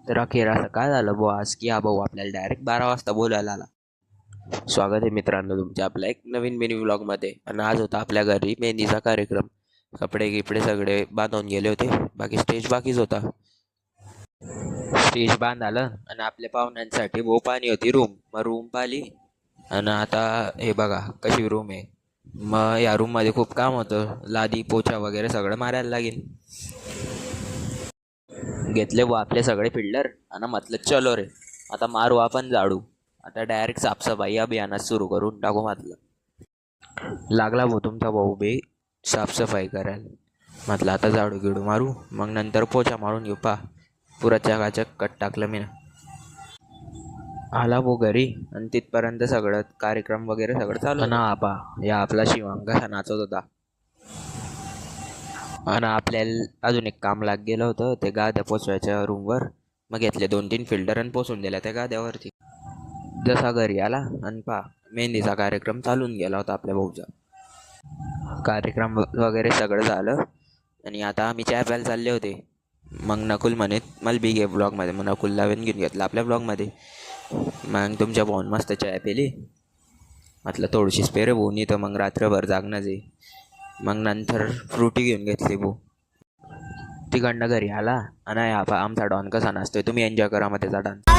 तर अखेर असं काय झालं बुवा आज की हा भाऊ आपल्याला डायरेक्ट 12 वाजता बोलायला आला. स्वागत आहे मित्रांनो तुमच्या आपल्या एक नवीन मिनी व्लॉगमध्ये. आणि आज होता आपल्या घरी मेहंदीचा कार्यक्रम. कपडे गिपडे सगळे बांधून गेले होते, बाकी स्टेज बाकीच होता. स्टेज बांधालं आणि आपल्या पाहुण्यांसाठी भाऊ पाणी होती रूम, मग रूम पाहिली. आणि आता हे बघा कशी रूम आहे. मग या रूममध्ये खूप काम होतं, लादी पोछा वगैरे सगळं मारायला लागेल. घेतले व आपले सगळे फिल्डर आणि म्हटलं चलो रे, आता मारू आपण झाडू. आता डायरेक्ट साफसफाई अभियानात सुरू करून टाकू म्हटलं. लागला भाऊ तुमचा भाऊ बे साफसफाई करायला. म्हटलं आता झाडू गिडू मारू, मग नंतर पोछा मारून घेऊ. पा पुरा चकाचक कट टाकलं मी. आला भाऊ घरी आणि तिथपर्यंत सगळं कार्यक्रम वगैरे सगळं चालू ना. आपा या आपला शिवांग कसा नाचत होता. आणि आपल्याला अजून एक काम लाग गेलं होतं ते गाद्या पोचवायच्या रूमवर. मग घेतले 2-3 फिल्टर आणि पोचून दिल्या त्या गाद्यावरती. जसा घरी आला आणि मेहंदीचा कार्यक्रम चालून गेला होता आपल्या भाऊचा. कार्यक्रम वगैरे सगळं झालं आणि आता आम्ही चहा प्यायला चालले होते. मग नकुल म्हणे मला बी घे ब्लॉगमध्ये. मग नकुलला घेऊन घेतलं आपल्या ब्लॉगमध्ये. मग तुमच्या भाऊन मस्त चहा पेली. म्हटलं थोडीशीच पेरे भाऊ, नाही तर मग रात्रभर जागणं जाई. मग नंतर फ्रुटी घेऊन घेतली भाऊ. तिकडनं घरी आला आणि आमचा डॉन कसा नाचतोय तुम्ही एन्जॉय करा मग त्याचा डान्स.